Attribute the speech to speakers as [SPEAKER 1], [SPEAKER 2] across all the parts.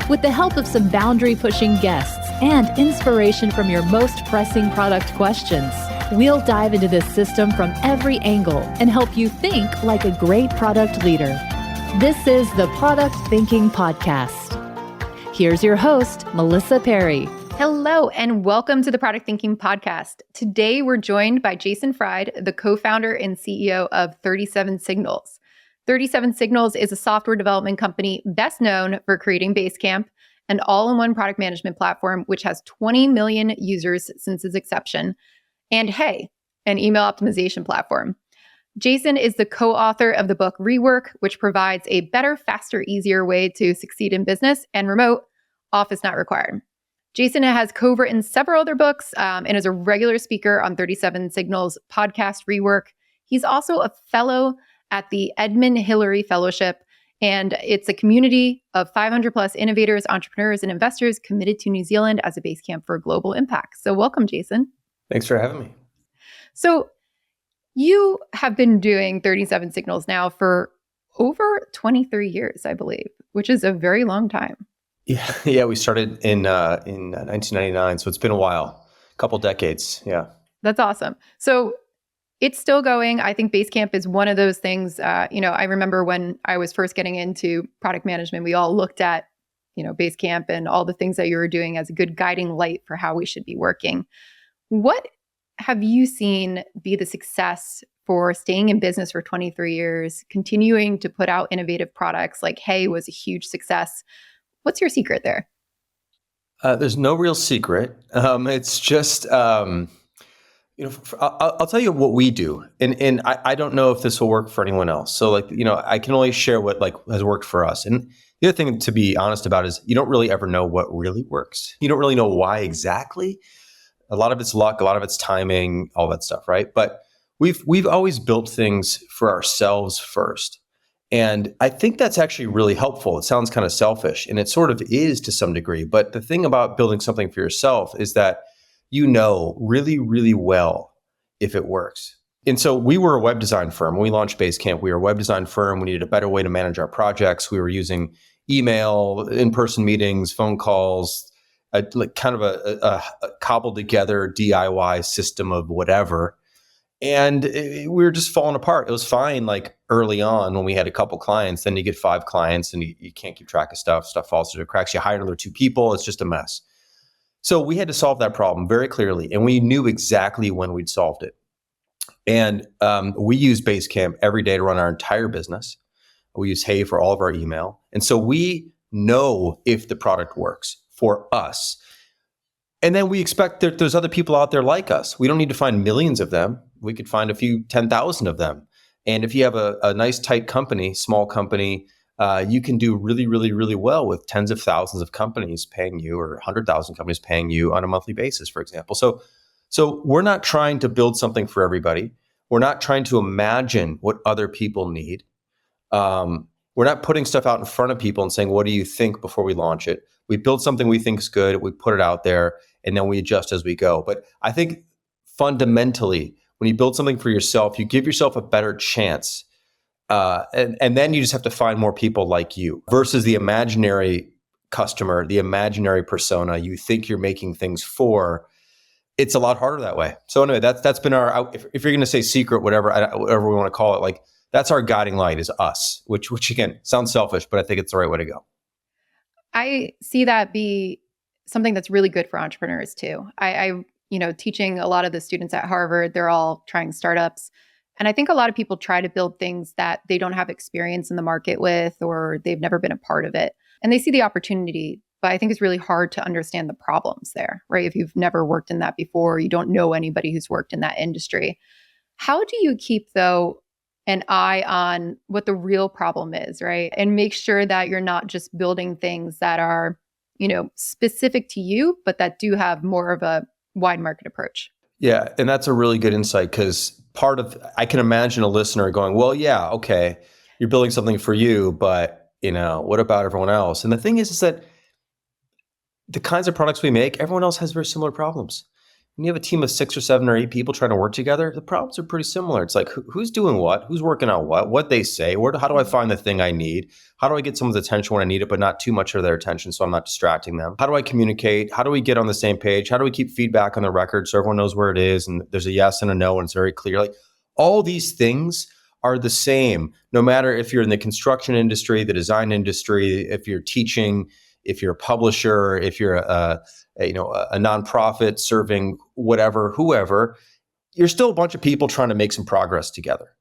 [SPEAKER 1] With the help of some boundary-pushing guests and inspiration from your most pressing product questions, we'll dive into this system from every angle and help you think like a great product leader. This is the Product Thinking Podcast. Here's your host, Melissa Perri.
[SPEAKER 2] Hello, and welcome to the Product Thinking Podcast. Today, we're joined by Jason Fried, the co-founder and CEO of 37signals. 37signals is a software development company best known for creating Basecamp, an all-in-one product management platform which has 20 million users since its inception, and Hey, an email optimization platform. Jason is the co-author of the book Rework, which provides a better, faster, easier way to succeed in business and remote, office not required. Jason has co-written several other books and is a regular speaker on 37signals podcast Rework. He's also a fellow at the Edmund Hillary Fellowship, and it's a community of 500 plus innovators, entrepreneurs, and investors committed to New Zealand as a base camp for global impact. So welcome, Jason.
[SPEAKER 3] Thanks for having me.
[SPEAKER 2] So you have been doing 37signals now for over 23 years, I believe, which is a very long time.
[SPEAKER 3] Yeah, we started in 1999, so it's been a while, a couple decades. Yeah,
[SPEAKER 2] that's awesome. So it's still going. I think Basecamp is one of those things. I remember when I was first getting into product management, we all looked at, Basecamp and all the things that you were doing as a good guiding light for how we should be working. What have you seen be the success for staying in business for 23 years, continuing to put out innovative products like Hey was a huge success? What's your secret there?
[SPEAKER 3] There's no real secret. It's just, I'll tell you what we do. And I don't know if this will work for anyone else. So I can only share what has worked for us. And the other thing to be honest about is you don't really ever know what really works. You don't really know why exactly. A lot of it's luck, a lot of it's timing, all that stuff, right? But we've always built things for ourselves first. And I think that's actually really helpful. It sounds kind of selfish, and it sort of is to some degree. But the thing about building something for yourself is that you know really, really well if it works. And so we were a web design firm. When we launched Basecamp, we were a web design firm. We needed a better way to manage our projects. We were using email, in-person meetings, phone calls, a cobbled together DIY system of whatever. And we were just falling apart. It was fine early on when we had a couple clients. Then you get 5 clients and you can't keep track of stuff. Stuff falls through the cracks. You hire another 2 people. It's just a mess. So we had to solve that problem very clearly. And we knew exactly when we'd solved it. And we use Basecamp every day to run our entire business. We use Hey for all of our email. And so we know if the product works for us. And then we expect that there's other people out there like us. We don't need to find millions of them. We could find a few 10,000 of them. And if you have a nice, tight company, small company, you can do really, really, really well with tens of thousands of companies paying you or 100,000 companies paying you on a monthly basis, for example. So we're not trying to build something for everybody. We're not trying to imagine what other people need. We're not putting stuff out in front of people and saying, what do you think before we launch it? We build something we think is good. We put it out there and then we adjust as we go. But I think fundamentally, when you build something for yourself, you give yourself a better chance. And then you just have to find more people like you versus the imaginary customer, the imaginary persona you think you're making things for. It's a lot harder that way. So anyway, that's been our, if you're going to say secret, whatever we want to call it, that's our guiding light is us, which again, sounds selfish, but I think it's the right way to go.
[SPEAKER 2] I see that be something that's really good for entrepreneurs too. I teaching a lot of the students at Harvard, they're all trying startups. And I think a lot of people try to build things that they don't have experience in the market with, or they've never been a part of it. And they see the opportunity, but I think it's really hard to understand the problems there, right? If you've never worked in that before, you don't know anybody who's worked in that industry. How do you keep, though, an eye on what the real problem is, right? And make sure that you're not just building things that are, specific to you, but that do have more of a wide market approach.
[SPEAKER 3] Yeah. And that's a really good insight because I can imagine a listener going, well, yeah, okay, you're building something for you, but what about everyone else? And the thing is that the kinds of products we make, everyone else has very similar problems. when you have a team of 6 or 7 or 8 people trying to work together, the problems are pretty similar. It's like, who's doing what? Who's working on what they say? How do I find the thing I need? How do I get someone's attention when I need it, but not too much of their attention so I'm not distracting them? How do I communicate? How do we get on the same page? How do we keep feedback on the record so everyone knows where it is and there's a yes and a no and it's very clear? Like all these things are the same, no matter if you're in the construction industry, the design industry, if you're teaching, if you're a publisher, if you're a nonprofit serving whoever, you're still a bunch of people trying to make some progress together.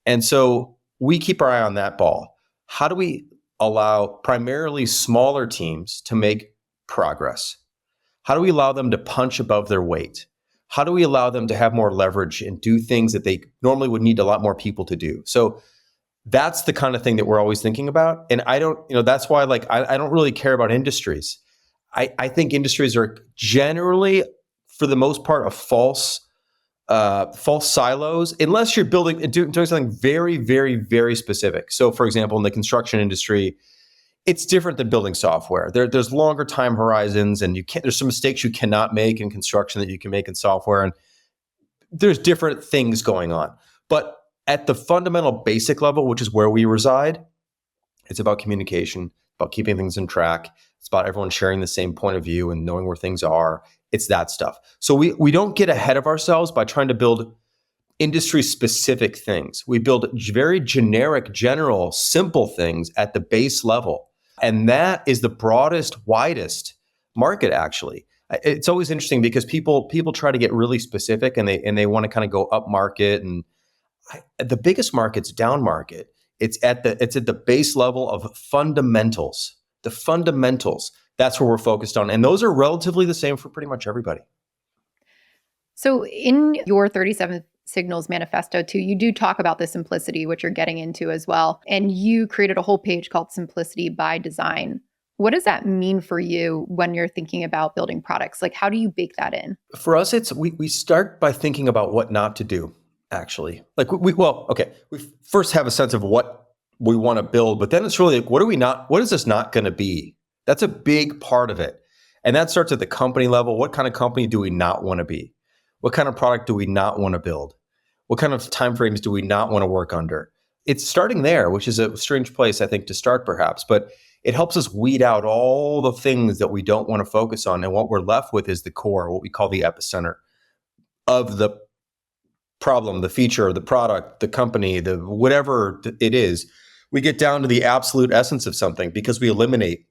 [SPEAKER 3] And so we keep our eye on that ball. How do we allow primarily smaller teams to make progress? How do we allow them to punch above their weight? How do we allow them to have more leverage and do things that they normally would need a lot more people to do? So that's the kind of thing that we're always thinking about. And that's why I don't really care about industries. I think industries are generally, for the most part, false silos, unless you're doing something very, very, very specific. So for example, in the construction industry, it's different than building software. There's longer time horizons and there's some mistakes you cannot make in construction that you can make in software. And there's different things going on. But at the fundamental basic level, which is where we reside, it's about communication, about keeping things in track. It's about everyone sharing the same point of view and knowing where things are. It's that stuff. So we don't get ahead of ourselves by trying to build industry-specific things. We build very generic, general, simple things at the base level. And that is the broadest, widest market, actually. It's always interesting because people try to get really specific and they want to kind of go up market, and the biggest market's down market. It's at the base level of fundamentals. The fundamentals. That's where we're focused on. And those are relatively the same for pretty much everybody.
[SPEAKER 2] So in your 37 Signals manifesto too, you do talk about the simplicity, which you're getting into as well. And you created a whole page called Simplicity by Design. What does that mean for you when you're thinking about building products? Like, how do you bake that in?
[SPEAKER 3] For us, we start by thinking about what not to do, actually. Like we first have a sense of what we want to build, but then it's really like, what is this not going to be? That's a big part of it. And that starts at the company level. What kind of company do we not want to be? What kind of product do we not want to build? What kind of timeframes do we not want to work under? It's starting there, which is a strange place, I think, to start perhaps, but it helps us weed out all the things that we don't want to focus on. And what we're left with is the core, what we call the epicenter of the problem, the feature, the product, the company, the whatever it is. We get down to the absolute essence of something because we eliminate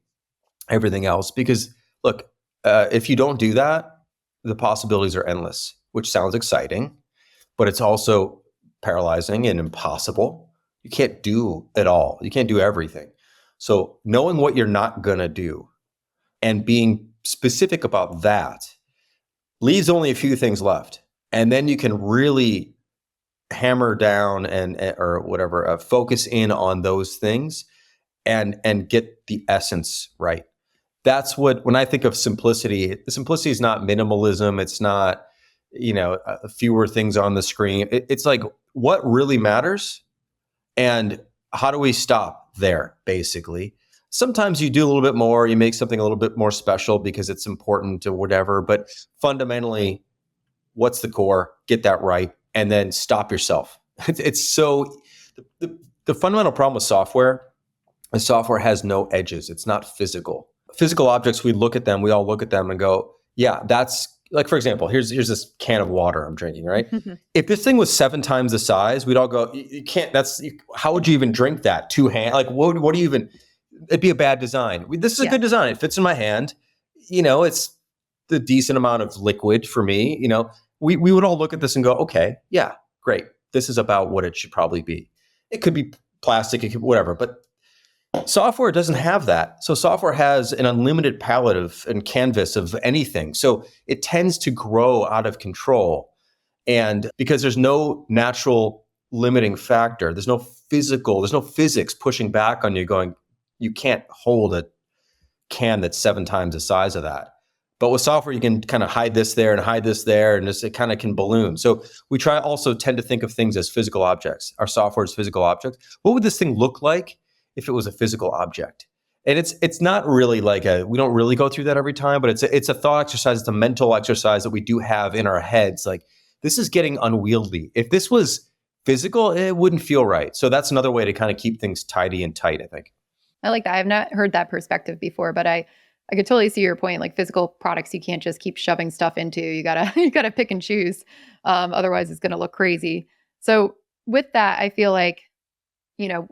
[SPEAKER 3] everything else. Because look, if you don't do that, the possibilities are endless, which sounds exciting, but it's also paralyzing and impossible. You can't do it all. You can't do everything. So knowing what you're not going to do and being specific about that leaves only a few things left. And then you can really hammer down focus in on those things and get the essence right. That's when I think of simplicity, the simplicity is not minimalism. It's not, fewer things on the screen. It's like what really matters and how do we stop there, basically. Sometimes you do a little bit more, you make something a little bit more special because it's important or whatever, but fundamentally, what's the core? Get that right, and then stop yourself. It's so, the fundamental problem with software is software has no edges. It's not physical. Physical objects, we all look at them and go, yeah, that's, like, for example, here's this can of water I'm drinking, right? If this thing was 7 times the size, we'd all go, you can't, how would you even drink that? 2 hands? Like, what do you even, it'd be a bad design. This is a good design. It fits in my hand. It's the decent amount of liquid for me. We would all look at this and go, okay, yeah, great. This is about what it should probably be. It could be plastic, it could be whatever, but software doesn't have that. So software has an unlimited palette and canvas of anything. So it tends to grow out of control. And because there's no natural limiting factor, there's no physics pushing back on you going, you can't hold a can that's 7 times the size of that. But with software, you can kind of hide this there, and it kind of can balloon. So we tend to think of things as physical objects. Our software is physical objects. What would this thing look like if it was a physical object? And it's not really like we don't really go through that every time, but it's a thought exercise. It's a mental exercise that we do have in our heads. Like, this is getting unwieldy. If this was physical, it wouldn't feel right. So that's another way to kind of keep things tidy and tight, I think.
[SPEAKER 2] I like that. I've not heard that perspective before, but I could totally see your point. Like physical products, you can't just keep shoving stuff into. You gotta you gotta pick and choose. Otherwise, it's gonna look crazy. So with that, I feel like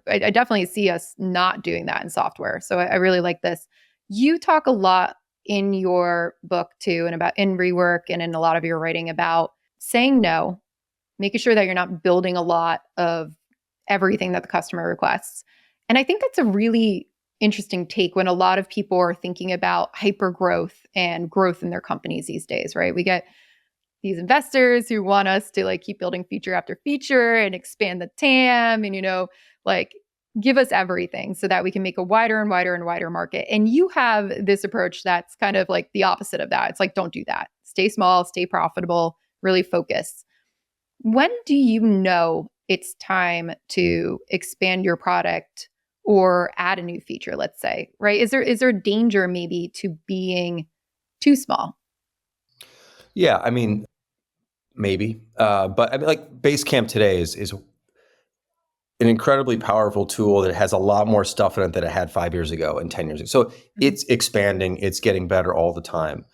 [SPEAKER 2] I definitely see us not doing that in software. So I really like this. You talk a lot in your book too, and about in rework and in a lot of your writing about saying no, making sure that you're not building a lot of everything that the customer requests. And I think that's a really interesting take when a lot of people are thinking about hyper growth and growth in their companies these days, right? We get these investors who want us to like keep building feature after feature and expand the TAM and, like give us everything so that we can make a wider and wider and wider market. And you have this approach that's kind of like the opposite of that. It's like, don't do that. Stay small, stay profitable, really focus. When do you know it's time to expand your product or add a new feature, let's say, right? Is there a danger maybe to being too small?
[SPEAKER 3] Yeah, I mean, maybe. But I mean, like Basecamp today is an incredibly powerful tool that has a lot more stuff in it than it had 5 years ago and 10 years ago. So it's expanding, it's getting better all the time,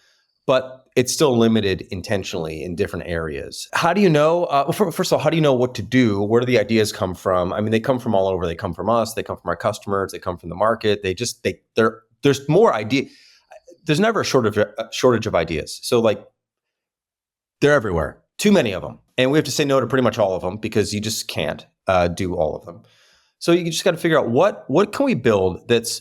[SPEAKER 3] but it's still limited intentionally in different areas. How do you know? First of all, how do you know what to do? Where do the ideas come from? I mean, they come from all over. They come from us. They come from our customers. They come from the market. There's more idea. There's never a shortage of ideas. So like, they're everywhere. Too many of them. And we have to say no to pretty much all of them because you just can't do all of them. So you just got to figure out what can we build that's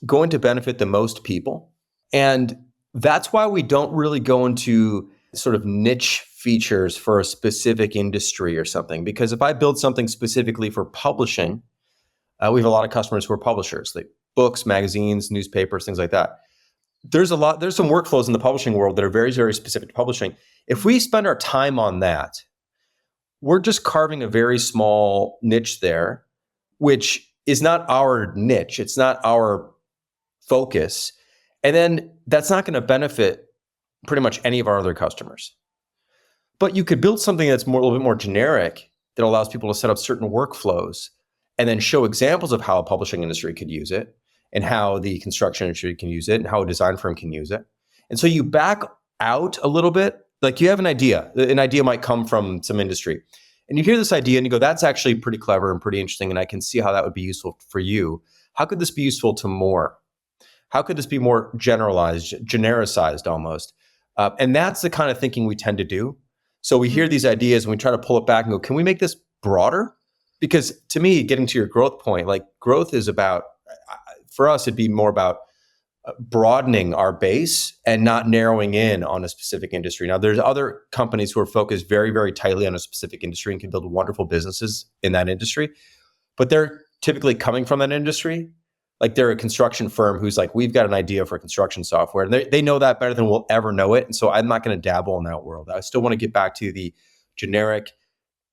[SPEAKER 3] going to benefit the most people. And that's why we don't really go into sort of niche features for a specific industry or something. Because if I build something specifically for publishing, we have a lot of customers who are publishers, like books, magazines, newspapers, things like that. There's some workflows in the publishing world that are very, very specific to publishing. If we spend our time on that, we're just carving a very small niche there, which is not our niche. It's not our focus. And then that's not going to benefit pretty much any of our other customers. But you could build something that's a little bit more generic that allows people to set up certain workflows and then show examples of how a publishing industry could use it and how the construction industry can use it and how a design firm can use it. And so you back out a little bit, like you have an idea. An idea might come from some industry. And you hear this idea and you go, that's actually pretty clever and pretty interesting. And I can see how that would be useful for you. How could this be useful to more? How could this be more generalized, genericized almost? And that's the kind of thinking we tend to do. So we hear these ideas and we try to pull it back and go, can we make this broader? Because to me, getting to your growth point, like growth is about, for us, it'd be more about broadening our base and not narrowing in on a specific industry. Now, there's other companies who are focused very, very tightly on a specific industry and can build wonderful businesses in that industry, but they're typically coming from that industry. Like they're a construction firm who's like, we've got an idea for construction software. And they know that better than we'll ever know it. And so I'm not going to dabble in that world. I still want to get back to the generic,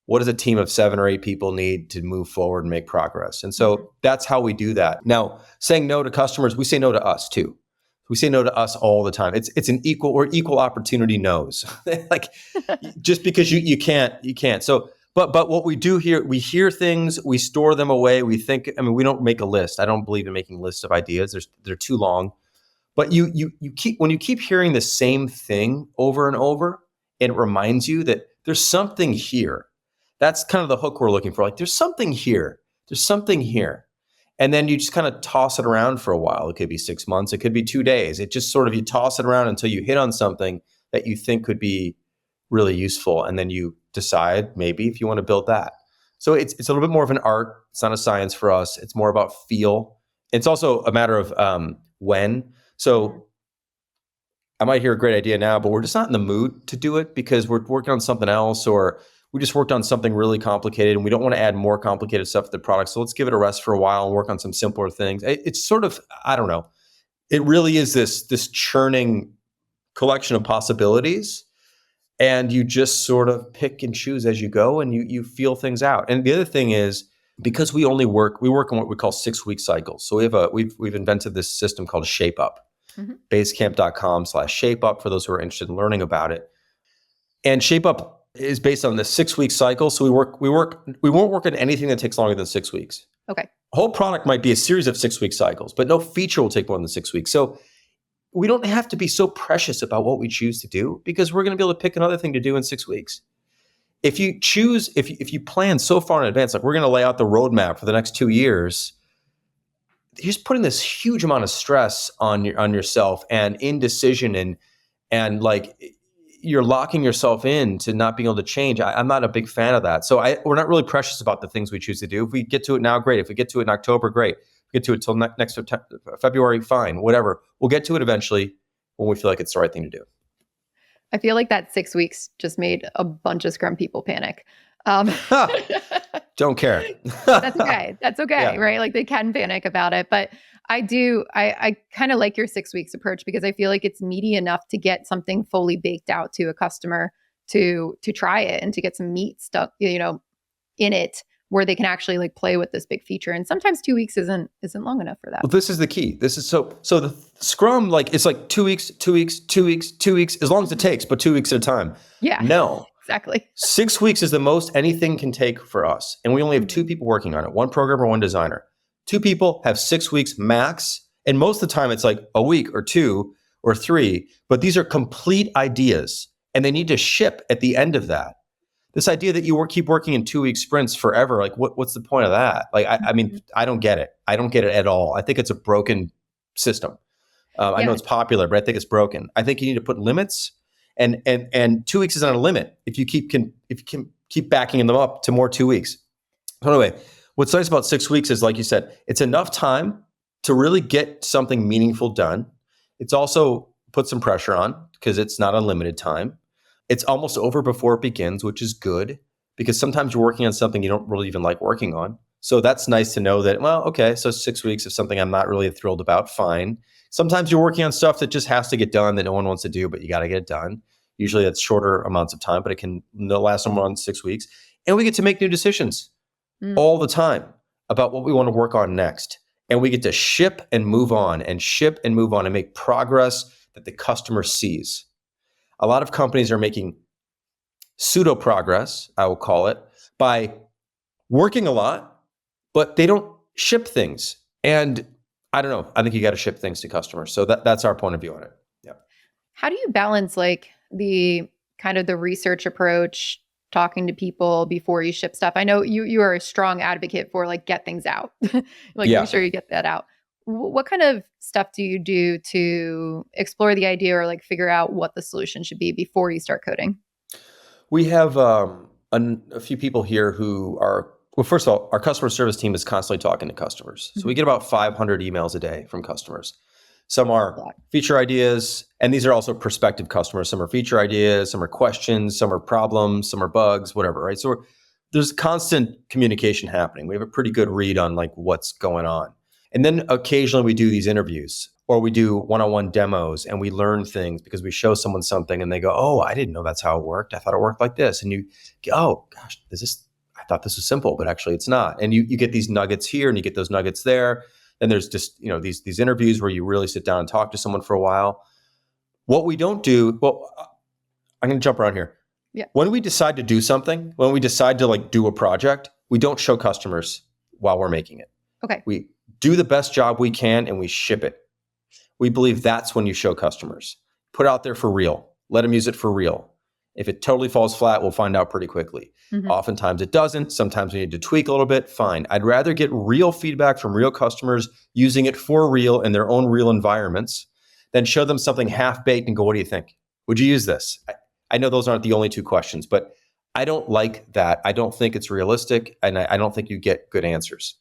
[SPEAKER 3] what does a team of 7 or 8 people need to move forward and make progress? And so that's how we do that. Now, saying no to customers, we say no to us too. We say no to us all the time. It's an equal opportunity no's. Like just because you can't. So But what we do here, we hear things, we store them away. We think, I mean, we don't make a list. I don't believe in making lists of ideas. They're too long. But when you keep hearing the same thing over and over, and it reminds you that there's something here. That's kind of the hook we're looking for. Like there's something here. There's something here. And then you just kind of toss it around for a while. It could be 6 months. It could be 2 days. It just sort of, you toss it around until you hit on something that you think could be really useful. And then you decide maybe if you want to build that. So it's a little bit more of an art. It's not a science for us. It's more about feel. It's also a matter of when. So I might hear a great idea now, but we're just not in the mood to do it because we're working on something else, or we just worked on something really complicated and we don't want to add more complicated stuff to the product. So let's give it a rest for a while and work on some simpler things. It's sort of, I don't know. It really is this churning collection of possibilities. And you just sort of pick and choose as you go and you feel things out. And the other thing is because we work on what we call 6-week cycles. So we've invented this system called Shape Up, basecamp.com/shape up for those who are interested in learning about it. And Shape Up is based on the 6-week cycle. So we won't work on anything that takes longer than 6 weeks.
[SPEAKER 2] Okay.
[SPEAKER 3] A whole product might be a series of 6-week cycles, but no feature will take more than 6 weeks. So we don't have to be so precious about what we choose to do, because we're going to be able to pick another thing to do in 6 weeks. If you plan so far in advance, like we're going to lay out the roadmap for the next 2 years, you're just putting this huge amount of stress on yourself and indecision, and like you're locking yourself in to not being able to change. I'm not a big fan of that. So we're not really precious about the things we choose to do. If we get to it now, great. If we get to it in October, great. If we get to it till next February, fine, whatever. We'll get to it eventually when we feel like it's the right thing to do.
[SPEAKER 2] I feel like that 6 weeks just made a bunch of Scrum people panic.
[SPEAKER 3] Don't care.
[SPEAKER 2] That's okay. That's okay,
[SPEAKER 3] Yeah.
[SPEAKER 2] right? Like they can panic about it. But I kind of like your 6 weeks approach, because I feel like it's meaty enough to get something fully baked out to a customer to try it and to get some meat stuck, in it, where they can actually like play with this big feature. And sometimes 2 weeks isn't long enough for that.
[SPEAKER 3] Well, this is the key. This is so the Scrum, like it's like 2 weeks, 2 weeks, 2 weeks, 2 weeks, as long as it takes, but 2 weeks at a time.
[SPEAKER 2] Yeah.
[SPEAKER 3] No.
[SPEAKER 2] Exactly.
[SPEAKER 3] 6 weeks is the most anything can take for us. And we only have 2 people working on it, 1 programmer, 1 designer. 2 people have 6 weeks max. And most of the time it's like a week or 2 or 3, but these are complete ideas and they need to ship at the end of that. This idea that you keep working in 2-week sprints forever, like what's the point of that? Like, I mean, I don't get it. I don't get it at all. I think it's a broken system. I know it's popular, but I think it's broken. I think you need to put limits. And 2 weeks is not a limit if you can keep backing them up to more 2 weeks. So anyway, what's nice about 6 weeks is, like you said, it's enough time to really get something meaningful done. It's also put some pressure on because it's not unlimited time. It's almost over before it begins, which is good, because sometimes you're working on something you don't really even like working on. So that's nice to know that, well, okay, so 6 weeks of something I'm not really thrilled about, fine. Sometimes you're working on stuff that just has to get done that no one wants to do, but you got to get it done. Usually that's shorter amounts of time, but it can last more than 6 weeks. And we get to make new decisions all the time about what we want to work on next. And we get to ship and move on and make progress that the customer sees. A lot of companies are making pseudo progress, I will call it, by working a lot, but they don't ship things. And I don't know. I think you got to ship things to customers. So that's our point of view on it. Yeah.
[SPEAKER 2] How do you balance like the kind of the research approach, talking to people before you ship stuff? I know you are a strong advocate for like get things out, make sure you get that out. What kind of stuff do you do to explore the idea or like figure out what the solution should be before you start coding?
[SPEAKER 3] We have a few people here who are, well, first of all, our customer service team is constantly talking to customers. So we get about 500 emails a day from customers. Some are feature ideas, and these are also prospective customers. Some are feature ideas, some are questions, some are problems, some are bugs, whatever, right? So there's constant communication happening. We have a pretty good read on like what's going on. And then occasionally we do these interviews or we do one-on-one demos and we learn things because we show someone something and they go, oh, I didn't know that's how it worked. I thought it worked like this. And you go, oh gosh, I thought this was simple, but actually it's not. And you get these nuggets here and you get those nuggets there. And there's just, these interviews where you really sit down and talk to someone for a while. What we don't do, well, I'm going to jump around here.
[SPEAKER 2] Yeah.
[SPEAKER 3] When we decide to do something, when we decide to like do a project, we don't show customers while we're making it.
[SPEAKER 2] Okay.
[SPEAKER 3] We do the best job we can and we ship it. We believe that's when you show customers. Put out there for real. Let them use it for real. If it totally falls flat, we'll find out pretty quickly. Mm-hmm. Oftentimes it doesn't. Sometimes we need to tweak a little bit. Fine. I'd rather get real feedback from real customers using it for real in their own real environments than show them something half-baked and go, what do you think? Would you use this? I know those aren't the only two questions, but I don't like that. I don't think it's realistic, and I don't think you get good answers.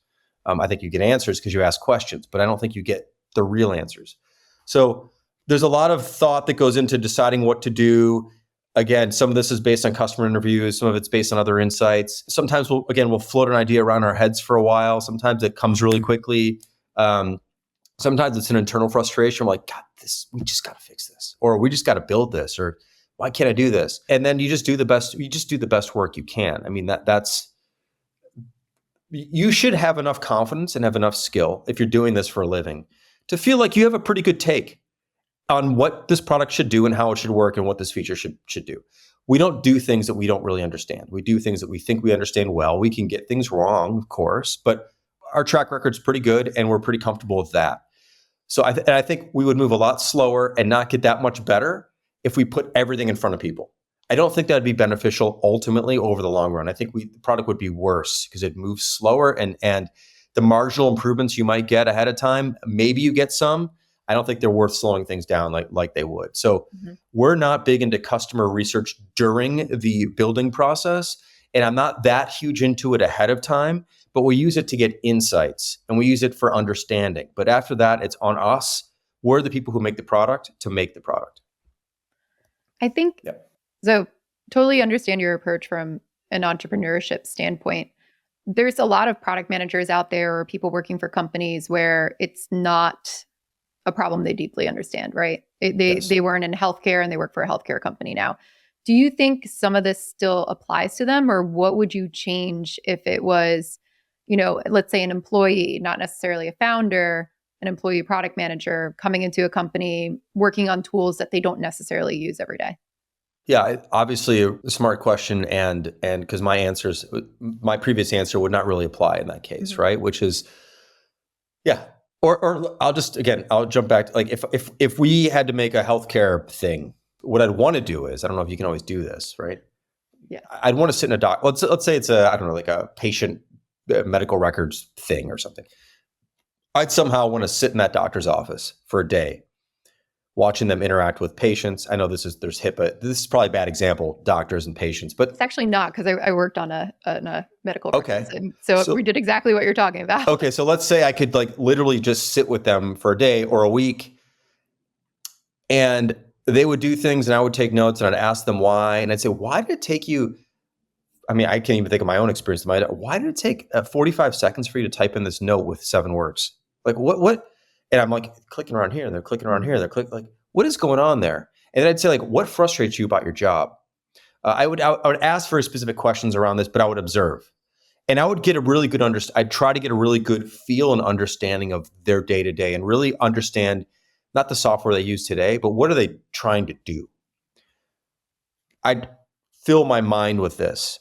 [SPEAKER 3] I think you get answers because you ask questions, but I don't think you get the real answers. So there's a lot of thought that goes into deciding what to do. Again, some of this is based on customer interviews. Some of it's based on other insights. Sometimes we'll float an idea around our heads for a while. Sometimes it comes really quickly. Sometimes it's an internal frustration. We're like, God, we just got to fix this, or we just got to build this, or why can't I do this? And then you just do the best work you can. I mean, that's you should have enough confidence and have enough skill if you're doing this for a living to feel like you have a pretty good take on what this product should do and how it should work and what this feature should do. We don't do things that we don't really understand. We do things that we think we understand well. We can get things wrong, of course, but our track record's pretty good and we're pretty comfortable with that. So I think we would move a lot slower and not get that much better if we put everything in front of people. I don't think that'd be beneficial ultimately over the long run. I think the product would be worse because it moves slower and the marginal improvements you might get ahead of time, maybe you get some. I don't think they're worth slowing things down like they would. So we're not big into customer research during the building process. And I'm not that huge into it ahead of time, but we use it to get insights and we use it for understanding. But after that, it's on us. We're the people who make the product to make the product.
[SPEAKER 2] I think, so totally understand your approach from an entrepreneurship standpoint. There's a lot of product managers out there or people working for companies where it's not a problem they deeply understand, right? They weren't in healthcare and they work for a healthcare company now. Do you think some of this still applies to them, or what would you change if it was, let's say an employee, not necessarily a founder, an employee product manager coming into a company working on tools that they don't necessarily use every day?
[SPEAKER 3] Yeah, obviously a smart question, and because my previous answer would not really apply in that case, right? Which is, or I'll jump back. Like if we had to make a healthcare thing, what I'd want to do is, I don't know if you can always do this, right?
[SPEAKER 2] Yeah,
[SPEAKER 3] I'd want to sit in a doc. Let's say it's like a patient medical records thing or something. I'd somehow want to sit in that doctor's office for a day, watching them interact with patients. I know there's HIPAA. This is probably a bad example, doctors and patients, but
[SPEAKER 2] it's actually not, because I worked on a medical records.
[SPEAKER 3] Okay.
[SPEAKER 2] So we did exactly what you're talking about.
[SPEAKER 3] Okay, so let's say I could literally just sit with them for a day or a week, and they would do things and I would take notes and I'd ask them why. And I'd say, why did it take you? I mean, I can't even think of my own experience. Why did it take 45 seconds for you to type in this note with 7 words? Like what? And I'm like clicking around here and they're clicking around here. They're clicking, what is going on there? And then I'd say what frustrates you about your job? I would ask very specific questions around this, but I would observe. And I would get a really good I'd try to get a really good feel and understanding of their day to day and really understand not the software they use today, but what are they trying to do? I'd fill my mind with this.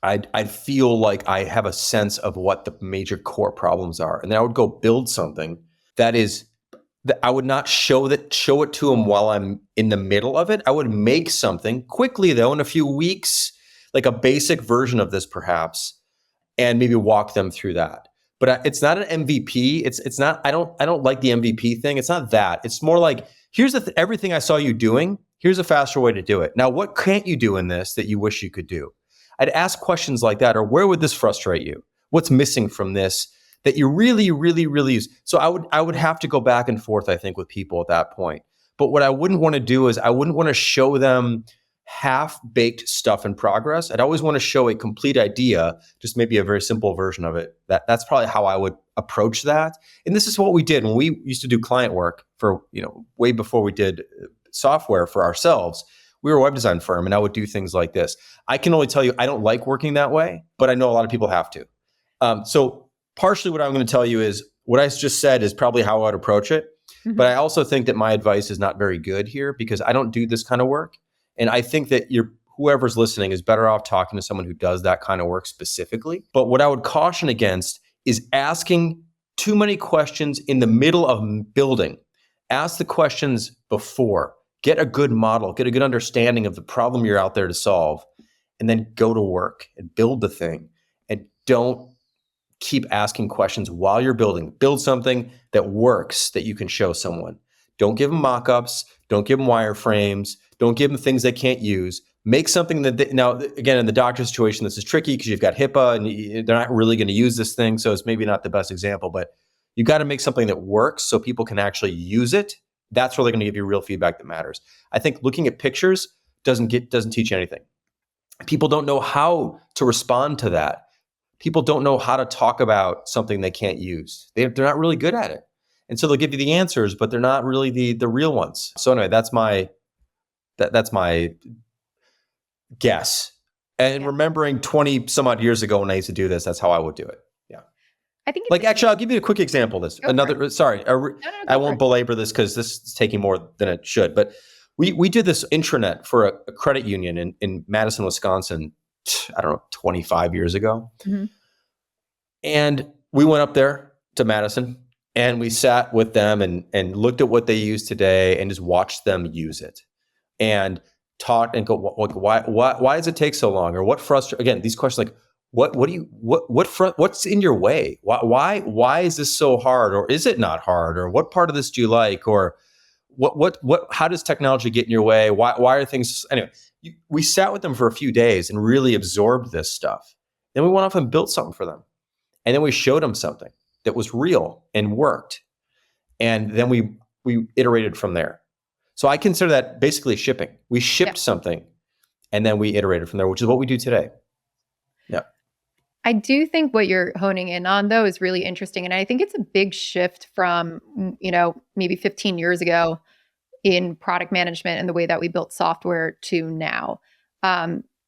[SPEAKER 3] I'd feel like I have a sense of what the major core problems are. And then I would go build something that I would not show it to them while I'm in the middle of it. I would make something quickly, though, in a few weeks, like a basic version of this perhaps, and maybe walk them through that. But it's not an MVP. It's not, I don't like the MVP thing. It's not that. It's more like, here's everything I saw you doing. Here's a faster way to do it. Now, what can't you do in this that you wish you could do? I'd ask questions like that, or where would this frustrate you? What's missing from this that you really, really, really use? So I would have to go back and forth, I think, with people at that point. But what I wouldn't want to do is I wouldn't want to show them half-baked stuff in progress. I'd always want to show a complete idea, just maybe a very simple version of it. That's probably how I would approach that. And this is what we did when we used to do client work for, way before we did software for ourselves. We were a web design firm, and I would do things like this. I can only tell you I don't like working that way, but I know a lot of people have to. So partially what I'm going to tell you is what I just said is probably how I would approach it. Mm-hmm. But I also think that my advice is not very good here because I don't do this kind of work. And I think that whoever's listening is better off talking to someone who does that kind of work specifically. But what I would caution against is asking too many questions in the middle of building. Ask the questions before. Get a good model, get a good understanding of the problem you're out there to solve, and then go to work and build the thing. And don't keep asking questions while you're building. Build something that works that you can show someone. Don't give them mock-ups. Don't give them wireframes. Don't give them things they can't use. Make something that, now, again, in the doctor situation, this is tricky because you've got HIPAA and they're not really going to use this thing. So it's maybe not the best example, but you got to make something that works so people can actually use it. That's where they're going to give you real feedback that matters. I think looking at pictures doesn't teach you anything. People don't know how to respond to that. People don't know how to talk about something they can't use. They're not really good at it. And so they'll give you the answers, but they're not really the real ones. So anyway, that's my guess. And remembering 20 some odd years ago when I used to do this, that's how I would do it. Yeah.
[SPEAKER 2] I think
[SPEAKER 3] Like, actually, I'll give you a quick example of this. I won't belabor this because this is taking more than it should. But we did this intranet for a credit union in Madison, Wisconsin, I don't know, 25 years ago.
[SPEAKER 2] Mm-hmm.
[SPEAKER 3] And we went up there to Madison and we sat with them and looked at what they use today and just watched them use it and taught and go, why does it take so long? Or what frustrates, again, these questions like, what's in your way? Why is this so hard? Or is it not hard? Or what part of this do you like? Or how does technology get in your way? Why are things, anyway, we sat with them for a few days and really absorbed this stuff. Then we went off and built something for them. And then we showed them something that was real and worked. And then we iterated from there. So I consider that basically shipping. We shipped something and then we iterated from there, which is what we do today. Yeah.
[SPEAKER 2] I do think what you're honing in on, though, is really interesting. And I think it's a big shift from, maybe 15 years ago in product management and the way that we built software to now.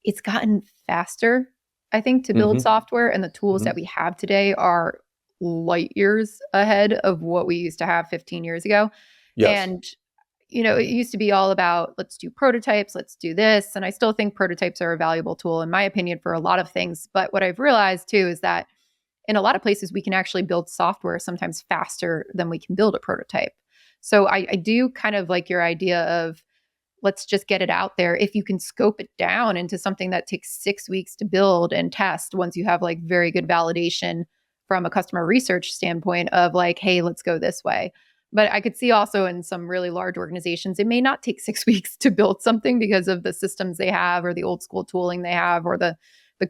[SPEAKER 2] It's gotten faster, I think, to build software, and the tools that we have today are light years ahead of what we used to have 15 years ago.
[SPEAKER 3] Yes.
[SPEAKER 2] And it used to be all about, let's do prototypes, let's do this. And I still think prototypes are a valuable tool, in my opinion, for a lot of things. But what I've realized too is that in a lot of places, we can actually build software sometimes faster than we can build a prototype. So I do kind of like your idea of, let's just get it out there. If you can scope it down into something that takes 6 weeks to build and test, once you have like very good validation from a customer research standpoint of like, hey, let's go this way. But I could see also in some really large organizations, it may not take 6 weeks to build something because of the systems they have or the old school tooling they have or the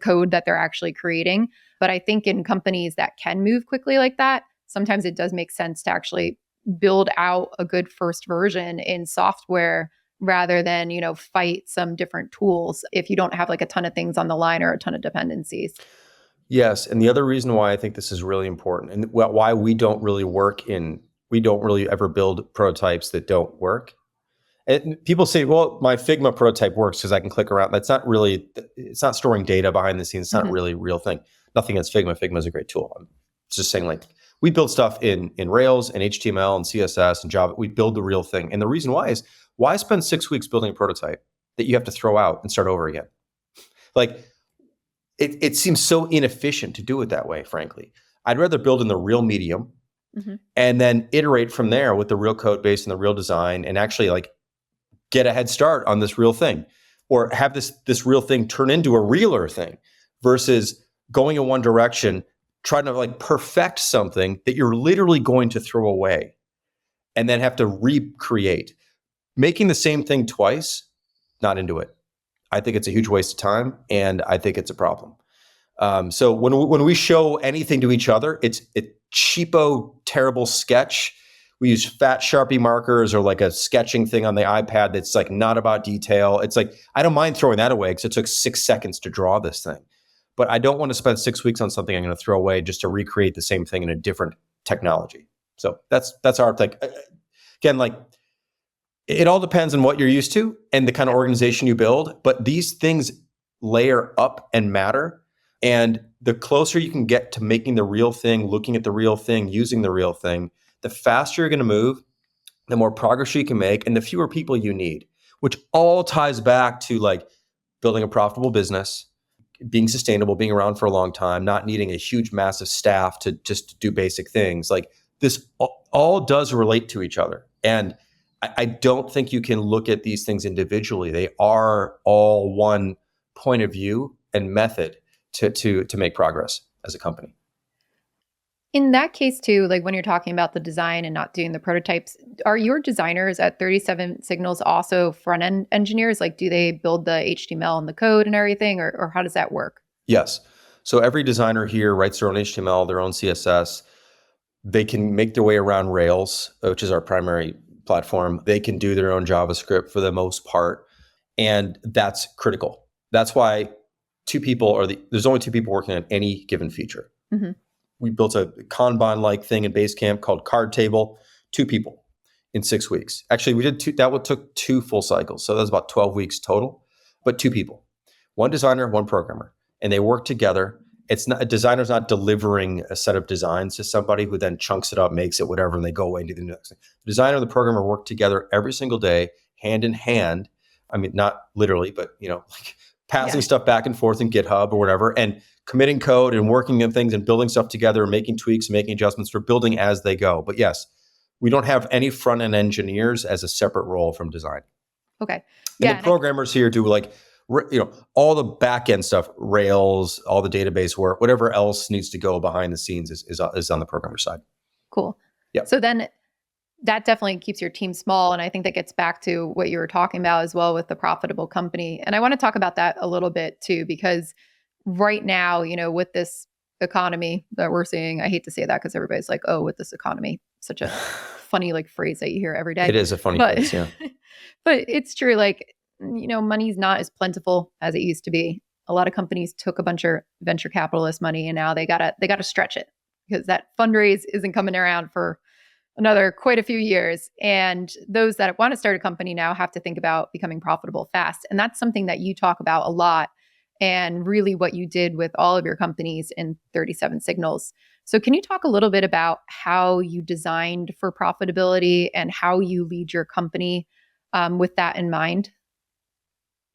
[SPEAKER 2] code that they're actually creating. But I think in companies that can move quickly like that, sometimes it does make sense to actually build out a good first version in software rather than, fight some different tools if you don't have like a ton of things on the line or a ton of dependencies.
[SPEAKER 3] Yes. And the other reason why I think this is really important and why we don't really ever build prototypes that don't work. And people say, well, my Figma prototype works because I can click around. It's not storing data behind the scenes. It's not really a real thing. Nothing against Figma. Figma is a great tool. I'm just saying, like, we build stuff in Rails and HTML and CSS and Java. We build the real thing. And the reason why is, why spend 6 weeks building a prototype that you have to throw out and start over again? Like, it seems so inefficient to do it that way, frankly. I'd rather build in the real medium and then iterate from there with the real code base and the real design and actually like get a head start on this real thing, or have this real thing turn into a realer thing versus going in one direction, trying to like perfect something that you're literally going to throw away and then have to recreate. Making the same thing twice, not into it. I think it's a huge waste of time and I think it's a problem. So when we show anything to each other, it's cheapo, terrible sketch. We use fat Sharpie markers or like a sketching thing on the iPad that's like not about detail. It's like, I don't mind throwing that away because it took 6 seconds to draw this thing. But I don't want to spend 6 weeks on something I'm going to throw away just to recreate the same thing in a different technology. So that's our thing. Again, like, it all depends on what you're used to and the kind of organization you build. But these things layer up and matter. And the closer you can get to making the real thing, looking at the real thing, using the real thing, the faster you're going to move, the more progress you can make, and the fewer people you need, which all ties back to like building a profitable business, being sustainable, being around for a long time, not needing a huge, massive staff to just do basic things. Like, this all does relate to each other. And I don't think you can look at these things individually. They are all one point of view and method to make progress as a company.
[SPEAKER 2] In that case too, like when you're talking about the design and not doing the prototypes, are your designers at 37signals also front-end engineers? Like, do they build the HTML and the code and everything, or how does that work?
[SPEAKER 3] Yes. So every designer here writes their own HTML, their own CSS. They can make their way around Rails, which is our primary platform. They can do their own JavaScript for the most part. And that's critical. That's why there's only two people working on any given feature. Mm-hmm. We built a Kanban-like thing in Basecamp called Card Table, 2 people in 6 weeks. Actually, we did that took 2 full cycles. So that was about 12 weeks total, but 2 people. one designer, one programmer, and they work together. It's not, a designer's not delivering a set of designs to somebody who then chunks it up, makes it whatever, and they go away and do the next thing. The designer and the programmer work together every single day, hand in hand. I mean, not literally, but like passing stuff back and forth in GitHub or whatever, and committing code and working on things and building stuff together, making tweaks, making adjustments for building as they go. But yes, we don't have any front-end engineers as a separate role from design.
[SPEAKER 2] Okay.
[SPEAKER 3] And the programmers here do like, all the back-end stuff, Rails, all the database work, whatever else needs to go behind the scenes is on the programmer side.
[SPEAKER 2] Cool.
[SPEAKER 3] Yeah.
[SPEAKER 2] So then that definitely keeps your team small. And I think that gets back to what you were talking about as well with the profitable company. And I want to talk about that a little bit too, because right now, with this economy that we're seeing, I hate to say that because everybody's like, oh, with this economy, such a funny like phrase that you hear every day.
[SPEAKER 3] It is a funny phrase, yeah.
[SPEAKER 2] But it's true. Like, money's not as plentiful as it used to be. A lot of companies took a bunch of venture capitalist money and now they gotta stretch it because that fundraise isn't coming around for another quite a few years. And those that want to start a company now have to think about becoming profitable fast. And that's something that you talk about a lot and really what you did with all of your companies in 37 Signals. So can you talk a little bit about how you designed for profitability and how you lead your company with that in mind?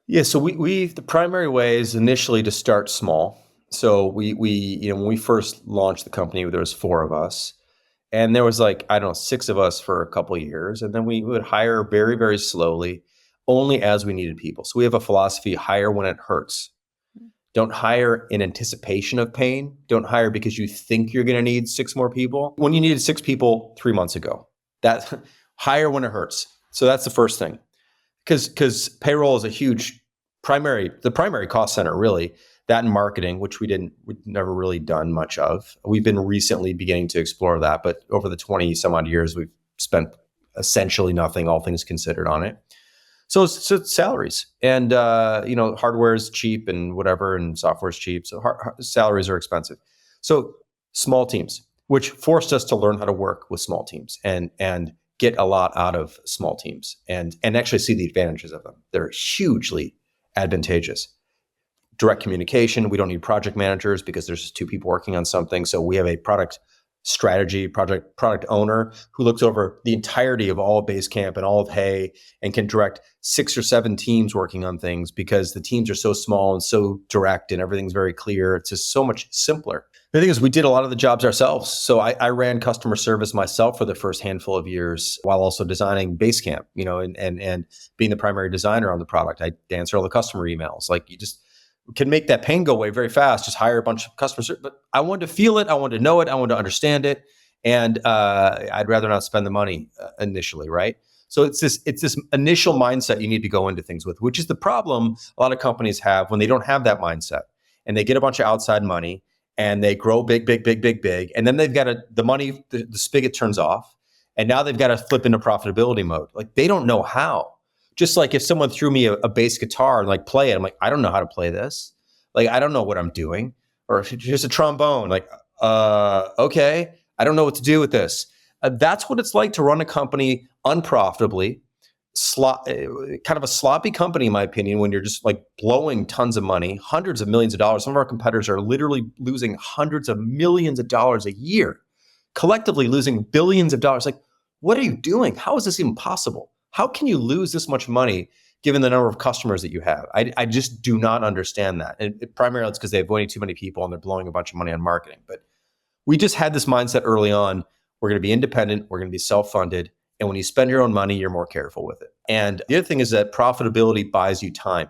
[SPEAKER 3] Yeah, so we the primary way is initially to start small. So we when we first launched the company, there was 4 of us, and there was 6 of us for a couple of years, and then we would hire very, very slowly, only as we needed people. So we have a philosophy: hire when it hurts. Don't hire in anticipation of pain. Don't hire because you think you're going to need 6 more people when you needed 6 people 3 months ago. That hire when it hurts. So that's the first thing. Because payroll is a huge the primary cost center, really. That and marketing, which we've never really done much of. We've been recently beginning to explore that, but over the 20 some odd years, we've spent essentially nothing, all things considered, on it. So it's salaries, and hardware is cheap and whatever, and software is cheap. So salaries are expensive. So small teams, which forced us to learn how to work with small teams and get a lot out of small teams and actually see the advantages of them. They're hugely advantageous. Direct communication. We don't need project managers because there's just 2 people working on something. So we have a product strategy, product owner who looks over the entirety of all of Basecamp and all of Hay and can direct 6 or 7 teams working on things because the teams are so small and so direct and everything's very clear. It's just so much simpler. The thing is, we did a lot of the jobs ourselves. So I ran customer service myself for the first handful of years while also designing Basecamp, and being the primary designer on the product. I answer all the customer emails. Like, you just can make that pain go away very fast. Just hire a bunch of customers. But I wanted to feel it. I wanted to know it. I wanted to understand it. And I'd rather not spend the money initially, right? So it's this initial mindset you need to go into things with, which is the problem a lot of companies have when they don't have that mindset and they get a bunch of outside money and they grow big, and then they've got the spigot turns off, and now they've got to flip into profitability mode. Like, they don't know how. Just like if someone threw me a bass guitar and play it, I'm like, I don't know how to play this. Like, I don't know what I'm doing. Or if it's just a trombone, okay, I don't know what to do with this. That's what it's like to run a company unprofitably, kind of a sloppy company, in my opinion, when you're just blowing tons of money, hundreds of millions of dollars. Some of our competitors are literally losing hundreds of millions of dollars a year, collectively losing billions of dollars. Like, what are you doing? How is this even possible? How can you lose this much money given the number of customers that you have? I just do not understand that. And primarily it's because they have way too many people and they're blowing a bunch of money on marketing. But we just had this mindset early on. We're going to be independent. We're going to be self-funded. And when you spend your own money, you're more careful with it. And the other thing is that profitability buys you time.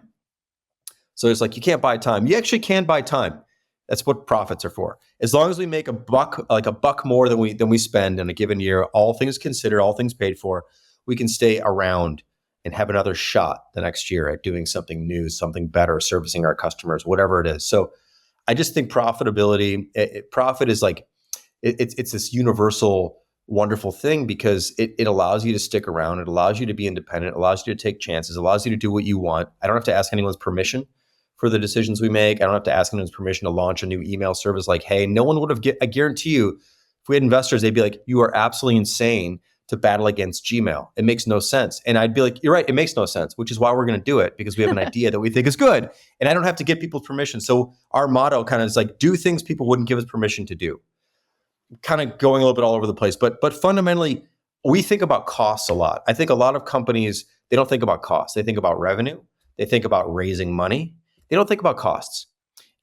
[SPEAKER 3] So it's you can't buy time. You actually can buy time. That's what profits are for. As long as we make a buck more than we spend in a given year, all things considered, all things paid for, we can stay around and have another shot the next year at doing something new, something better, servicing our customers, whatever it is. So I just think profitability, profit is it's this universal, wonderful thing because it allows you to stick around. It allows you to be independent. It allows you to take chances. It allows you to do what you want. I don't have to ask anyone's permission for the decisions we make. I don't have to ask anyone's permission to launch a new email service like Hey. No one would have, I guarantee you, if we had investors, they'd be like, you are absolutely insane to battle against Gmail. It makes no sense. And I'd be like, you're right, it makes no sense, which is why we're going to do it, because we have an idea that we think is good. And I don't have to get people's permission. So our motto kind of is like, do things people wouldn't give us permission to do. Kind of going a little bit all over the place. But fundamentally, we think about costs a lot. I think a lot of companies, they don't think about costs. They think about revenue. They think about raising money. They don't think about costs.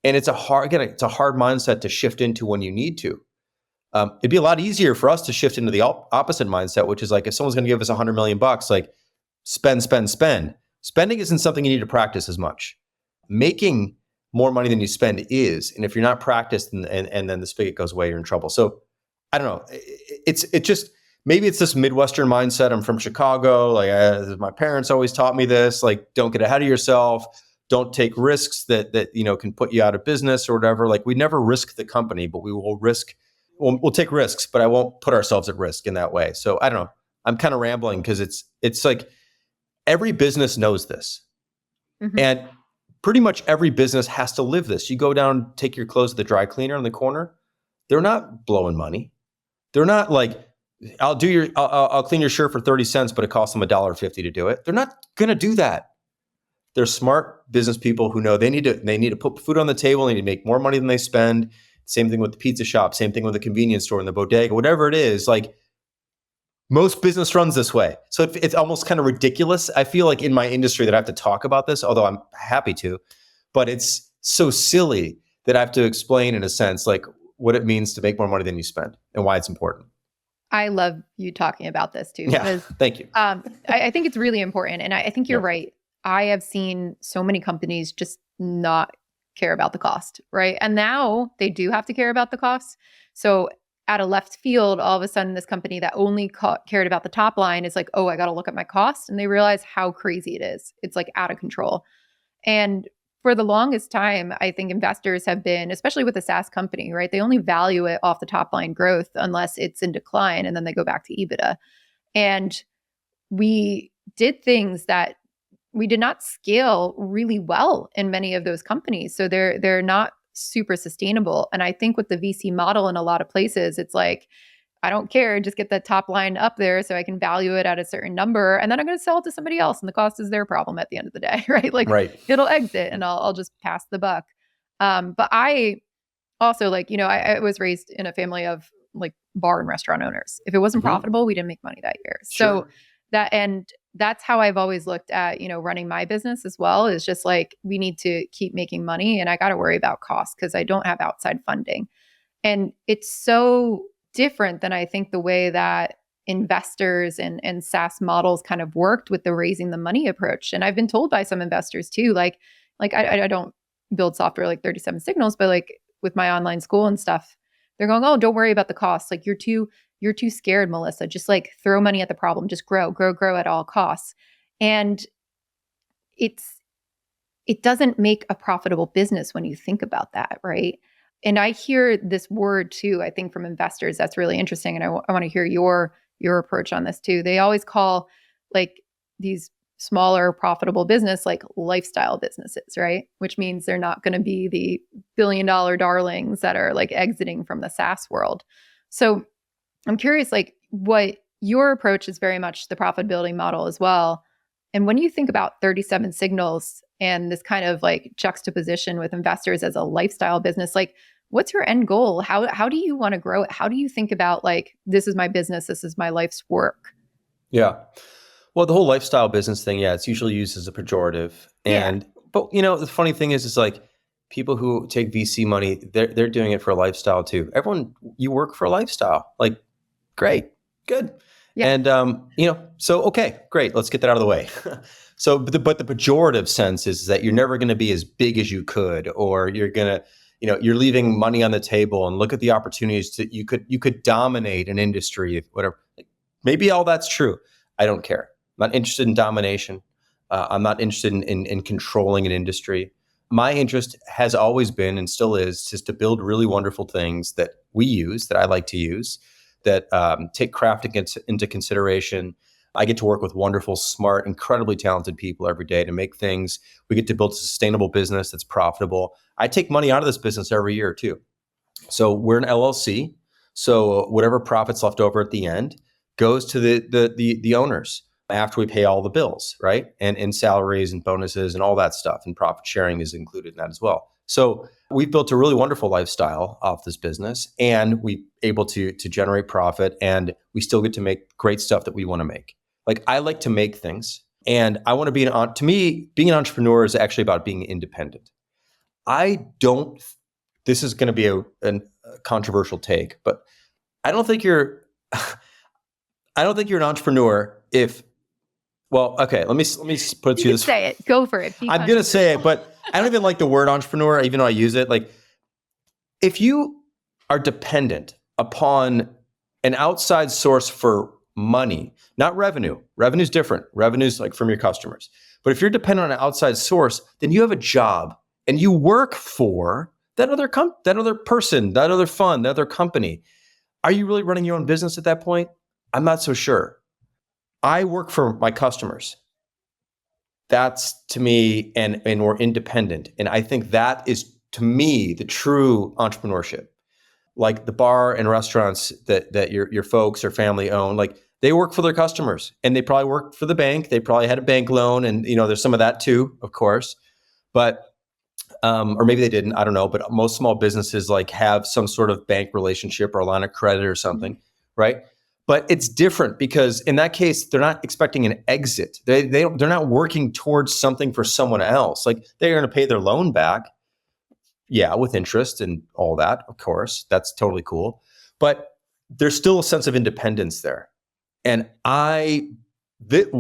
[SPEAKER 3] And it's a hard mindset to shift into when you need to. It'd be a lot easier for us to shift into the opposite mindset, which is like, if someone's going to give us $100 million, like spend. Spending isn't something you need to practice as much. Making more money than you spend is, and if you're not practiced and then the spigot goes away, you're in trouble. So I don't know. It just, maybe it's this Midwestern mindset. I'm from Chicago. Like my parents always taught me this, like, don't get ahead of yourself. Don't take risks that can put you out of business or whatever. Like, we never risk the company, but we'll take risks, but I won't put ourselves at risk in that way. So I don't know. I'm kind of rambling because it's like every business knows this. Mm-hmm. And pretty much every business has to live this. You go down, take your clothes to the dry cleaner in the corner. They're not blowing money. They're not like, I'll clean your shirt for 30 cents, but it costs them $1.50 to do it. They're not going to do that. They're smart business people who know they need to put food on the table. They need to make more money than they spend. Same thing with the pizza shop. Same thing with the convenience store and the bodega, whatever it is. Like, most business runs this way. So it's almost kind of ridiculous. I feel like in my industry that I have to talk about this, although I'm happy to, but it's so silly that I have to explain in a sense, like, what it means to make more money than you spend and why it's important.
[SPEAKER 2] I love you talking about this too.
[SPEAKER 3] Yeah,
[SPEAKER 2] because,
[SPEAKER 3] thank you.
[SPEAKER 2] I think it's really important. And I think you're right. I have seen so many companies just not care about the cost, right? And now they do have to care about the costs. So out of left field, all of a sudden, this company that only cared about the top line is like, oh, I got to look at my cost. And they realize how crazy it is. It's like out of control. And for the longest time, I think investors have been, especially with a SaaS company, right? They only value it off the top line growth unless it's in decline, and then they go back to EBITDA. And we did things that we did not scale really well in many of those companies. So they're not super sustainable. And I think with the VC model in a lot of places, it's like, I don't care, just get that top line up there so I can value it at a certain number. And then I'm going to sell it to somebody else. And the cost is their problem at the end of the day, right? Like, It'll exit and I'll just pass the buck. But I also, like, I was raised in a family of like bar and restaurant owners. If it wasn't profitable, we didn't make money that year.
[SPEAKER 3] Sure.
[SPEAKER 2] So that's how I've always looked at, running my business as well, is just like, we need to keep making money and I got to worry about costs because I don't have outside funding. And it's so different than I think the way that investors and SaaS models kind of worked with the raising the money approach. And I've been told by some investors too, like I don't build software like 37signals, but like with my online school and stuff, they're going, oh, don't worry about the costs. Like, you're too scared, Melissa. Just like throw money at the problem. Just grow at all costs. And it doesn't make a profitable business when you think about that, right? And I hear this word too, I think, from investors. That's really interesting. And I want to hear your approach on this too. They always call like these smaller profitable business like lifestyle businesses, right? Which means they're not going to be the billion-dollar darlings that are like exiting from the SaaS world. So I'm curious, like, what your approach is very much the profitability model as well. And when you think about 37signals and this kind of like juxtaposition with investors as a lifestyle business, like, what's your end goal? How do you want to grow it? How do you think about like, this is my business, this is my life's work?
[SPEAKER 3] Yeah. Well, the whole lifestyle business thing, it's usually used as a pejorative. But the funny thing is like, people who take VC money, they're doing it for a lifestyle too. Everyone, you work for a lifestyle. Like, great, good. Yeah. And, so, okay, great. Let's get that out of the way. So, but the pejorative sense is that you're never going to be as big as you could, or you're going to, you're leaving money on the table, and look at the opportunities you could dominate an industry, whatever. Like, maybe all that's true. I don't care. I'm not interested in domination. I'm not interested in controlling an industry. My interest has always been, and still is, just to build really wonderful things that we use, that I like to use, that take craft into consideration. I get to work with wonderful, smart, incredibly talented people every day to make things. We get to build a sustainable business that's profitable. I take money out of this business every year too. So we're an LLC. So whatever profits left over at the end, goes to the owners after we pay all the bills, right? And salaries and bonuses and all that stuff. And profit sharing is included in that as well. So we've built a really wonderful lifestyle off this business, and we able to generate profit, and we still get to make great stuff that we want to make. Like, I like to make things, and I want to be to me, being an entrepreneur is actually about being independent. This is going to be a controversial take, but I don't think you're an entrepreneur if, well, okay, let me put it to you this.
[SPEAKER 2] Say it. Go for it.
[SPEAKER 3] I'm going to say it, but I don't even like the word entrepreneur, even though I use it. Like, if you are dependent upon an outside source for money, not revenue. Revenue's different. Revenue's like from your customers. But if you're dependent on an outside source, then you have a job and you work for that other person, that other fund, that other company. Are you really running your own business at that point? I'm not so sure. I work for my customers. That's, to me, and we're independent. And I think that is, to me, the true entrepreneurship. Like the bar and restaurants that your folks or family own, like, they work for their customers, and they probably work for the bank. They probably had a bank loan, and there's some of that too, of course. But or maybe they didn't, I don't know. But most small businesses like have some sort of bank relationship or a line of credit or something, right? But it's different because in that case, they're not expecting an exit. They're not working towards something for someone else. Like, they're going to pay their loan back, yeah, with interest and all that. Of course, that's totally cool. But there's still a sense of independence there. And why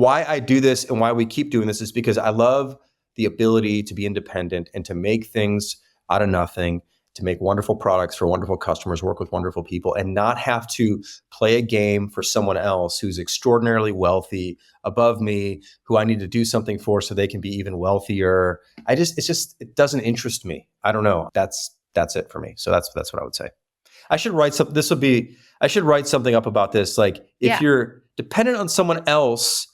[SPEAKER 3] I do this and why we keep doing this is because I love the ability to be independent and to make things out of nothing, to make wonderful products for wonderful customers, work with wonderful people, and not have to play a game for someone else who's extraordinarily wealthy above me, who I need to do something for so they can be even wealthier. It doesn't interest me. I don't know. That's it for me. So that's what I would say. I should write something up about this. Like, if you're dependent on someone else,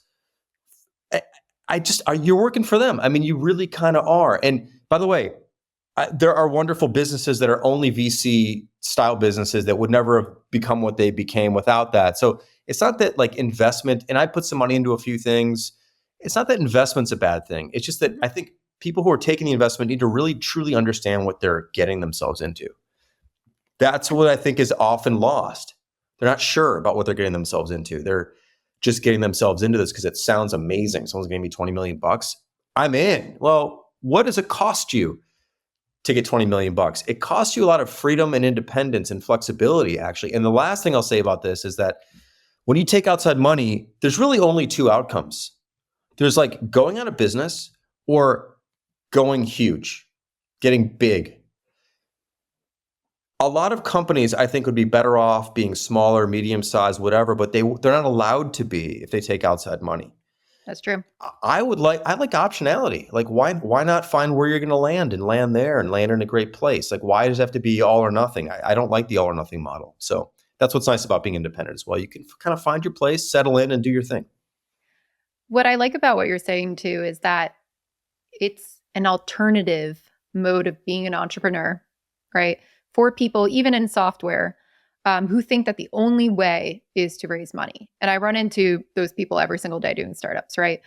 [SPEAKER 3] you're working for them. I mean, you really kind of are. And by the way, there are wonderful businesses that are only VC style businesses that would never have become what they became without that. So it's not that, like, investment, and I put some money into a few things. It's not that investment's a bad thing. It's just that I think people who are taking the investment need to really truly understand what they're getting themselves into. That's what I think is often lost. They're not sure about what they're getting themselves into. They're just getting themselves into this because it sounds amazing. Someone's giving me $20 million. I'm in. Well, what does it cost you to get $20 million? It costs you a lot of freedom and independence and flexibility, actually. And the last thing I'll say about this is that when you take outside money, there's really only two outcomes. There's like going out of business or going huge, getting big. A lot of companies, I think, would be better off being smaller, medium-sized, whatever, but they're not allowed to be if they take outside money.
[SPEAKER 2] That's true.
[SPEAKER 3] I like optionality. Like, why not find where you're going to land and land there and land in a great place? Like, why does it have to be all or nothing? I don't like the all or nothing model. So that's what's nice about being independent as well. You can kind of find your place, settle in, and do your thing.
[SPEAKER 2] What I like about what you're saying too is that it's an alternative mode of being an entrepreneur, right? For people, even in software, who think that the only way is to raise money. And I run into those people every single day doing startups, right?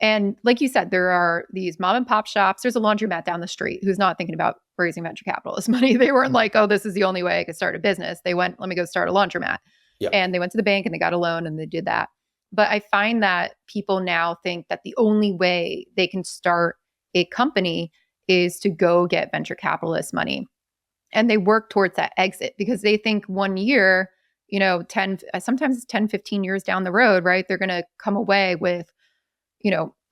[SPEAKER 2] And like you said, there are these mom and pop shops. There's a laundromat down the street who's not thinking about raising venture capitalist money. They weren't like, oh, this is the only way I could start a business. They went, let me go start a laundromat. Yep. And they went to the bank and they got a loan and they did that. But I find that people now think that the only way they can start a company is to go get venture capitalist money. And they work towards that exit because they think 1 year, sometimes it's 10, 15 years down the road, right? They're going to come away with,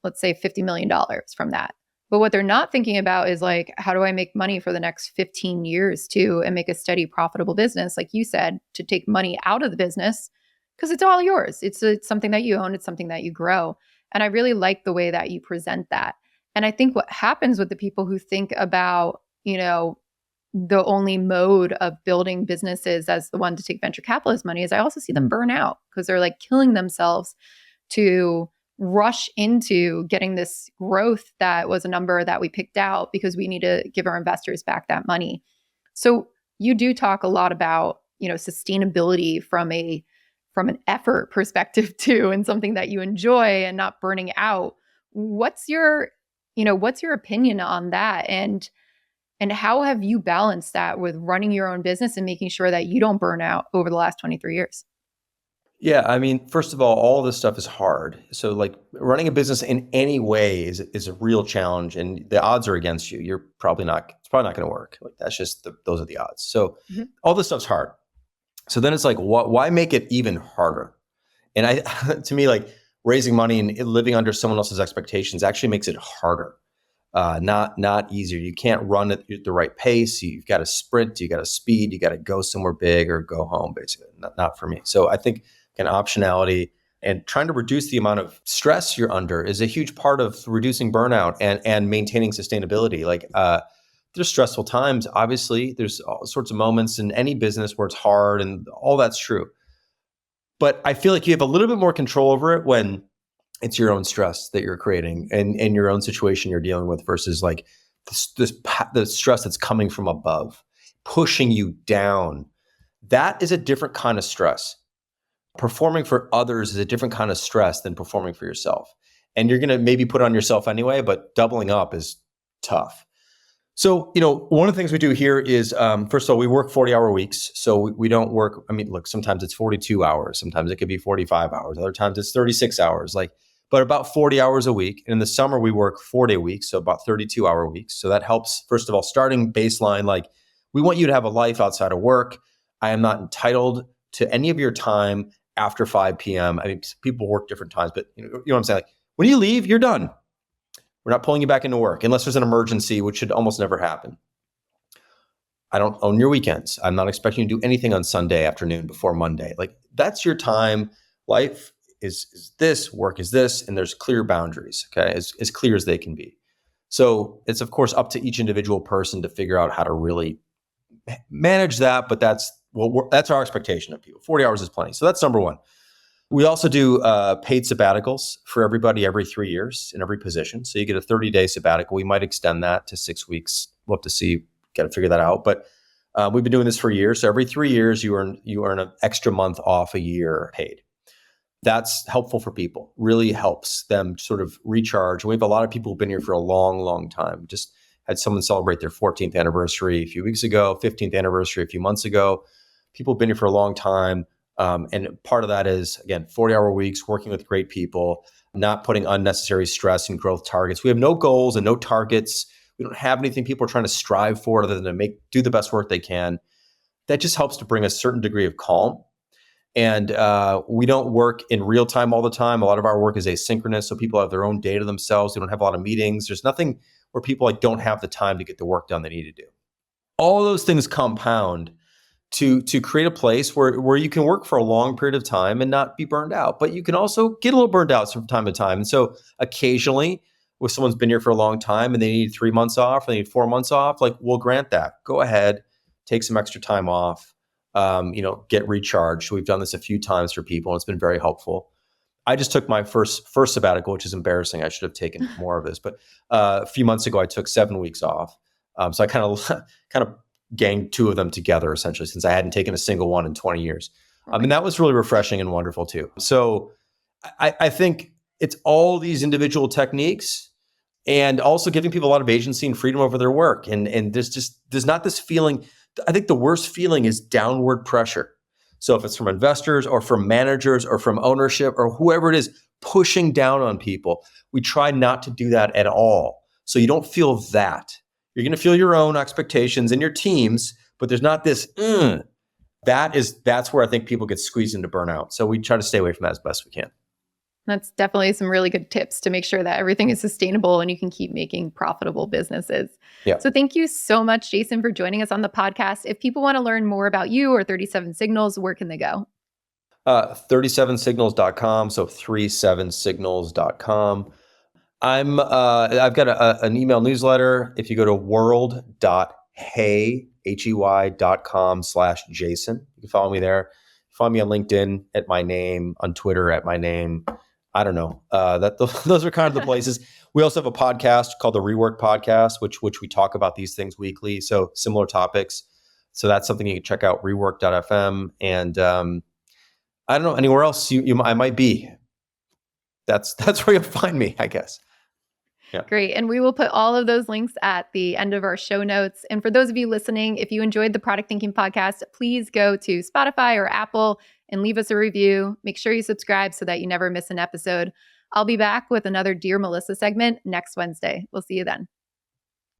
[SPEAKER 2] let's say $50 million from that. But what they're not thinking about is like, how do I make money for the next 15 years too, and make a steady, profitable business? Like you said, to take money out of the business because it's all yours. It's something that you own. It's something that you grow. And I really like the way that you present that. And I think what happens with the people who think about, the only mode of building businesses as the one to take venture capitalist money is I also see them burn out because they're like killing themselves to rush into getting this growth that was a number that we picked out because we need to give our investors back that money. So you do talk a lot about, sustainability from from an effort perspective too, and something that you enjoy and not burning out. What's your opinion on that? And how have you balanced that with running your own business and making sure that you don't burn out over the last 23 years?
[SPEAKER 3] Yeah, I mean, first of all this stuff is hard. So like running a business in any way is a real challenge, and the odds are against you. It's probably not going to work. Like that's just those are the odds. So all this stuff's hard. So then it's like, why make it even harder? And to me, like raising money and living under someone else's expectations actually makes it harder, not easier. You can't run at the right pace. You've got to sprint, you got to speed, you got to go somewhere big or go home, basically. Not for me. So I think optionality and trying to reduce the amount of stress you're under is a huge part of reducing burnout and maintaining sustainability. Like there's stressful times, obviously. There's all sorts of moments in any business where it's hard, and all that's true. But I feel like you have a little bit more control over it when it's your own stress that you're creating and your own situation you're dealing with versus like the stress that's coming from above, pushing you down. That is a different kind of stress. Performing for others is a different kind of stress than performing for yourself. And you're going to maybe put it on yourself anyway, but doubling up is tough. So, one of the things we do here is, first of all, we work 40-hour weeks. So we don't work, look, sometimes it's 42 hours. Sometimes it could be 45 hours. Other times it's 36 hours, but about 40 hours a week. And in the summer, we work 4-day weeks, so about 32-hour weeks. So that helps, first of all, starting baseline, like we want you to have a life outside of work. I am not entitled to any of your time after 5 p.m. People work different times, but you know what I'm saying? Like when you leave, you're done. We're not pulling you back into work unless there's an emergency, which should almost never happen. I don't own your weekends. I'm not expecting you to do anything on Sunday afternoon before Monday. Like that's your time. Life is this, work is this, and there's clear boundaries, okay? As clear as they can be. So it's of course up to each individual person to figure out how to really manage that, but that's our expectation of people. 40 hours is plenty. So that's number one. We also do paid sabbaticals for everybody every 3 years in every position. So you get a 30-day sabbatical. We might extend that to 6 weeks. We'll have to see, got to figure that out. But we've been doing this for years. So every 3 years, you earn an extra month off a year paid. That's helpful for people, really helps them sort of recharge. We have a lot of people who've been here for a long, long time. Just had someone celebrate their 14th anniversary a few weeks ago, 15th anniversary a few months ago. People have been here for a long time. And part of that is, again, 40-hour weeks, working with great people, not putting unnecessary stress and growth targets. We have no goals and no targets. We don't have anything people are trying to strive for other than to do the best work they can. That just helps to bring a certain degree of calm. And we don't work in real time all the time. A lot of our work is asynchronous, so people have their own data themselves. They don't have a lot of meetings. There's nothing where people don't have the time to get the work done they need to do. All those things compound to create a place where you can work for a long period of time and not be burned out. But you can also get a little burned out from time to time. And so occasionally, if someone's been here for a long time and they need 3 months off, or they need 4 months off, like we'll grant that. Go ahead, take some extra time off, get recharged. We've done this a few times for people, and it's been very helpful. I just took my first sabbatical, which is embarrassing. I should have taken more of this. But a few months ago, I took 7 weeks off. So I kind of ganged 2 of them together, essentially, since I hadn't taken a single one in 20 years. And that was really refreshing and wonderful too. So I think it's all these individual techniques and also giving people a lot of agency and freedom over their work. And there's not this feeling. I think the worst feeling is downward pressure. So if it's from investors or from managers or from ownership or whoever it is pushing down on people, we try not to do that at all. So you don't feel that. You're going to feel your own expectations and your teams, but there's not this, that's where I think people get squeezed into burnout. So we try to stay away from that as best we can.
[SPEAKER 2] That's definitely some really good tips to make sure that everything is sustainable and you can keep making profitable businesses.
[SPEAKER 3] Yeah.
[SPEAKER 2] So thank you so much, Jason, for joining us on the podcast. If people want to learn more about you or 37 Signals, where can they go?
[SPEAKER 3] 37signals.com. So 37signals.com. I've got an email newsletter. If you go to world.hey.com/Jason, you can follow me there. Find me on LinkedIn at my name, on Twitter at my name. I don't know. Those are kind of the places. We also have a podcast called the Rework Podcast, which we talk about these things weekly. So similar topics. So that's something you can check out, rework.fm. And I don't know, anywhere else I might be. That's where you'll find me, I guess. Yeah.
[SPEAKER 2] Great. And we will put all of those links at the end of our show notes. And for those of you listening, if you enjoyed the Product Thinking podcast, please go to Spotify or Apple and leave us a review. Make sure you subscribe so that you never miss an episode. I'll be back with another Dear Melissa segment next Wednesday. We'll see you then.